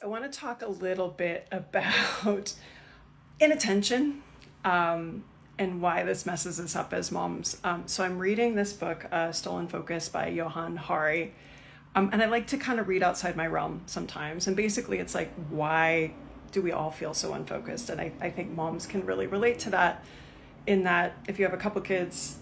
I want to talk a little bit about inattention and why this messes us up as moms. So I'm reading this book, Stolen Focus by Johann Hari. And I like to kind of read outside my realm sometimes. And basically, it's like, why do we all feel so unfocused? And I think moms can really relate to that, in that if you have a couple kids,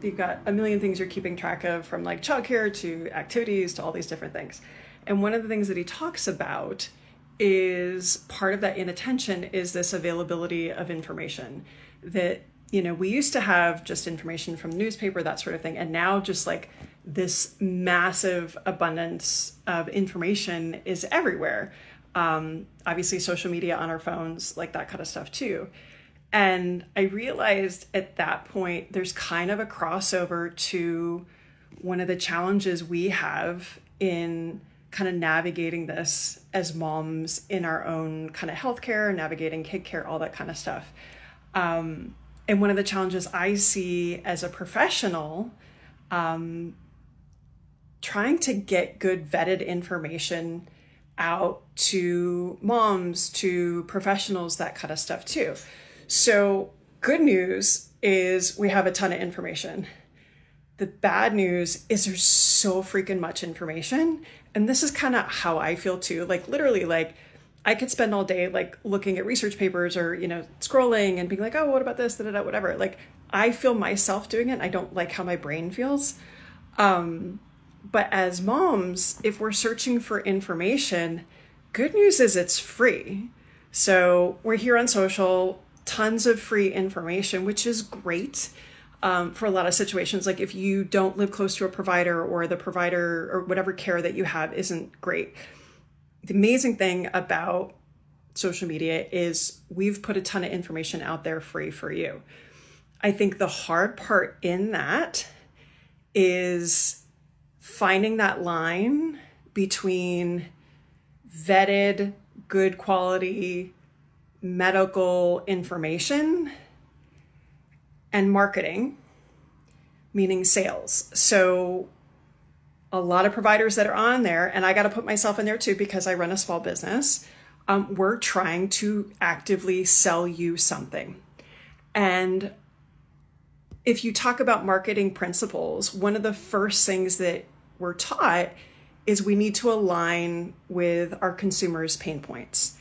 you've got a million things you're keeping track of, from like childcare to activities to all these different things. And one of the things that he talks about is part of that inattention is this availability of information that, we used to have just information from the newspaper, that sort of thing. And now just like this massive abundance of information is everywhere. Obviously social media on our phones, like that kind of stuff too. And I realized at that point, there's kind of a crossover to one of the challenges we have in kind of navigating this as moms in our own kind of healthcare, navigating kid care, all that kind of stuff. And one of the challenges I see as a professional, trying to get good vetted information out to moms, to professionals, that kind of stuff too. So good news is we have a ton of information. The bad news is there's so freaking much information. And this is kind of how I feel too. Like literally, like I could spend all day like looking at research papers or, scrolling and being like, oh, what about this, da, da, da, whatever. Like I feel myself doing it. And I don't like how my brain feels. But as moms, if we're searching for information, good news is it's free. So we're here on social, tons of free information, which is great. For a lot of situations, like if you don't live close to a provider, or the provider or whatever care that you have isn't great. The amazing thing about social media is we've put a ton of information out there free for you. I think the hard part in that is finding that line between vetted, good quality medical information and marketing, meaning sales. So a lot of providers that are on there, and I got to put myself in there too because I run a small business, we're trying to actively sell you something. And if you talk about marketing principles, one of the first things that we're taught is we need to align with our consumers' pain points.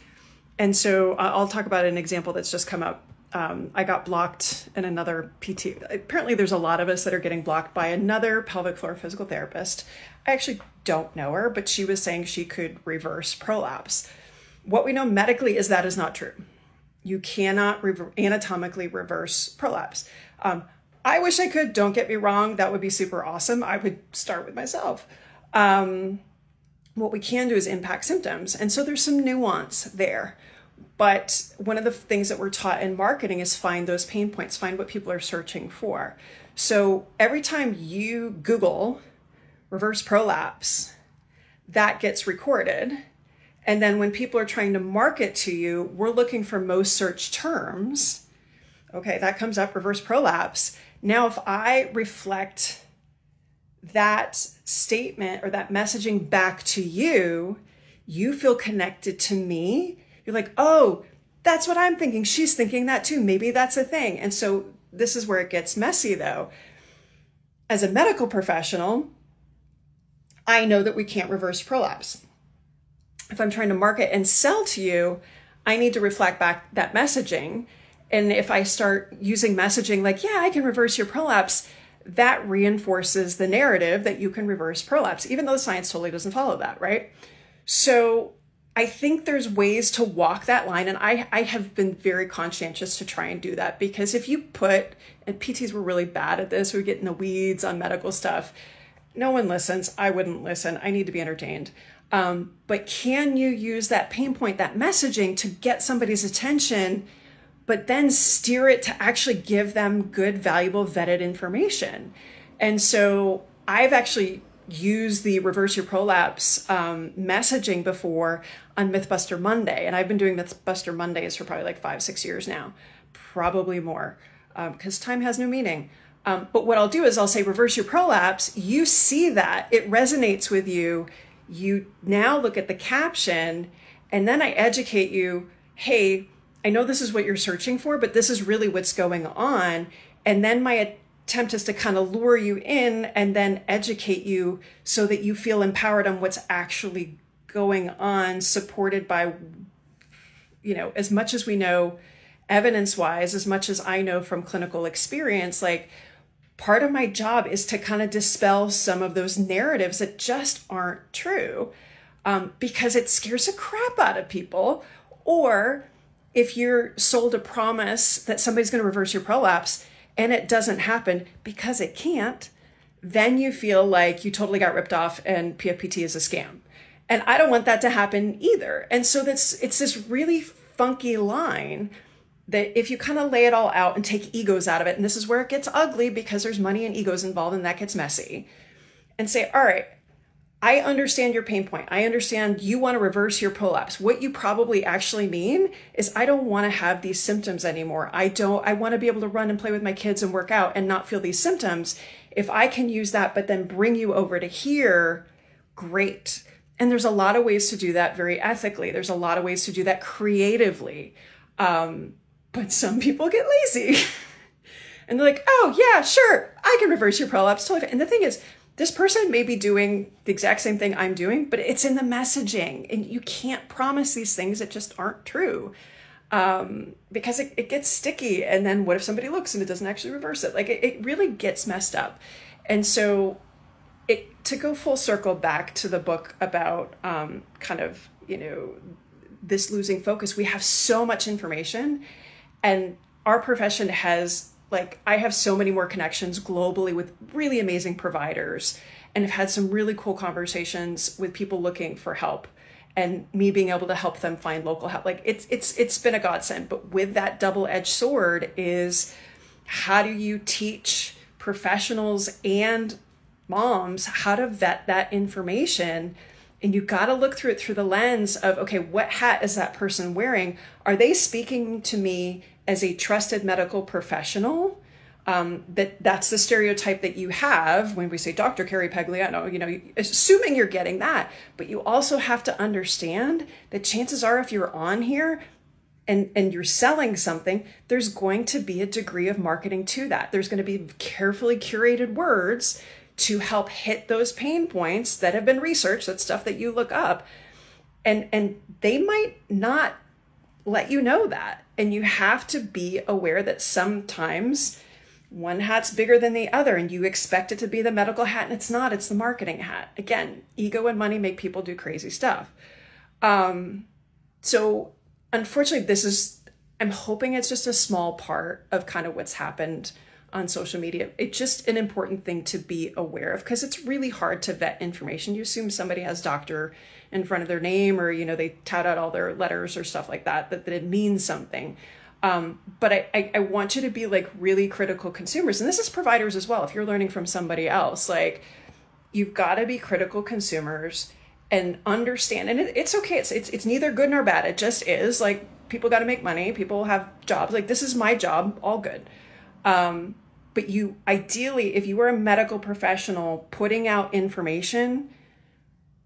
And so I'll talk about an example that's just come up. I got blocked in another PT. Apparently there's a lot of us that are getting blocked by another pelvic floor physical therapist. I actually don't know her, but she was saying she could reverse prolapse. What we know medically is that is not true. You cannot anatomically reverse prolapse. I wish I could, don't get me wrong. That would be super awesome. I would start with myself. What we can do is impact symptoms. And so there's some nuance there. But one of the things that we're taught in marketing is find those pain points, find what people are searching for. So every time you Google reverse prolapse, that gets recorded. And then when people are trying to market to you, we're looking for most search terms. Okay, that comes up, reverse prolapse. Now, if I reflect that statement or that messaging back to you, you feel connected to me. You're like, oh, that's what I'm thinking. She's thinking that too. Maybe that's a thing. And so this is where it gets messy though. As a medical professional, I know that we can't reverse prolapse. If I'm trying to market and sell to you, I need to reflect back that messaging. And if I start using messaging like, yeah, I can reverse your prolapse, that reinforces the narrative that you can reverse prolapse, even though the science totally doesn't follow that, right? So I think there's ways to walk that line. And I have been very conscientious to try and do that, because if you put, and PTs were really bad at this, we get in the weeds on medical stuff. No one listens. I wouldn't listen. I need to be entertained. But can you use that pain point, that messaging to get somebody's attention, but then steer it to actually give them good, valuable, vetted information? And so I've actually use the reverse your prolapse messaging before on Mythbuster Monday. And I've been doing Mythbuster Mondays for probably like 5-6 years now, probably more, because time has no meaning. But what I'll do is I'll say reverse your prolapse. You see that, it resonates with you. You now look at the caption And then I educate you, hey, I know this is what you're searching for, but this is really what's going on. And then my attempt is to kind of lure you in and then educate you so that you feel empowered on what's actually going on, supported by, as much as we know evidence-wise, as much as I know from clinical experience, like part of my job is to kind of dispel some of those narratives that just aren't true, because it scares the crap out of people. Or if you're sold a promise that somebody's going to reverse your prolapse and it doesn't happen because it can't, then you feel like you totally got ripped off and PFPT is a scam. And I don't want that to happen either. And so it's this really funky line that if you kind of lay it all out and take egos out of it, and this is where it gets ugly because there's money and egos involved and that gets messy, and say, all right, I understand your pain point. I understand you want to reverse your prolapse. What you probably actually mean is I don't want to have these symptoms anymore. I want to be able to run and play with my kids and work out and not feel these symptoms. If I can use that, but then bring you over to here, great. And there's a lot of ways to do that very ethically. There's a lot of ways to do that creatively. But some people get lazy and they're like, oh yeah, sure, I can reverse your prolapse. Totally. And the thing is, this person may be doing the exact same thing I'm doing, but it's in the messaging, and you can't promise these things that just aren't true, because it gets sticky. And then what if somebody looks and it doesn't actually reverse it? Like it really gets messed up. And so to go full circle back to the book about kind of, this losing focus, we have so much information, and our profession has, I have so many more connections globally with really amazing providers, and have had some really cool conversations with people looking for help, and me being able to help them find local help. It's been a godsend. But with that double-edged sword is, how do you teach professionals and moms how to vet that information? And you got to look through it through the lens of, okay, what hat is that person wearing? Are they speaking to me as a trusted medical professional? That's the stereotype that you have when we say Dr. Carrie Pagliano, assuming you're getting that. But you also have to understand that chances are, if you're on here and you're selling something, there's going to be a degree of marketing to that. There's going to be carefully curated words to help hit those pain points that have been researched. That's stuff that you look up, and they might not let you know that. And you have to be aware that sometimes one hat's bigger than the other, and you expect it to be the medical hat, and it's not. It's the marketing hat. Again, ego and money make people do crazy stuff. So unfortunately, I'm hoping it's just a small part of kind of what's happened on social media. It's just an important thing to be aware of, because it's really hard to vet information. You assume somebody has doctor in front of their name, or, they tout out all their letters or stuff like that it means something. But I want you to be really critical consumers. And this is providers as well. If you're learning from somebody else, you've got to be critical consumers and understand. And it's okay. It's neither good nor bad. It just is. People got to make money. People have jobs. This is my job. All good. But you ideally, if you are a medical professional putting out information,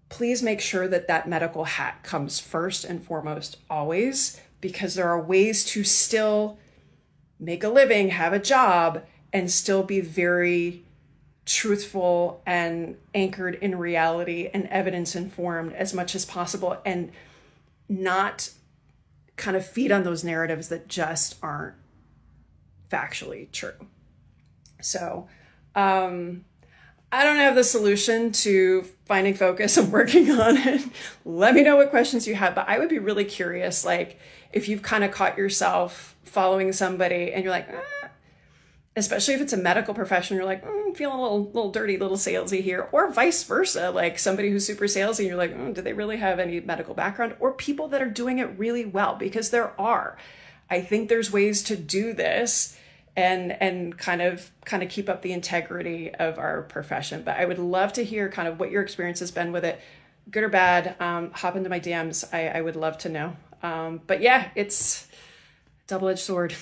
please make sure that medical hat comes first and foremost always, because there are ways to still make a living, have a job, and still be very truthful and anchored in reality and evidence informed as much as possible, and not kind of feed on those narratives that just aren't factually true. So, I don't have the solution to finding focus. I'm working on it. Let me know what questions you have, but I would be really curious, if you've kind of caught yourself following somebody and you're especially if it's a medical professional, you're feeling a little dirty, little salesy here, or vice versa, somebody who's super salesy, and you're do they really have any medical background? Or people that are doing it really well, because there are. I think there's ways to do this and kind of keep up the integrity of our profession. But I would love to hear kind of what your experience has been with it, good or bad. Hop into my DMs. I would love to know. But yeah, it's double-edged sword.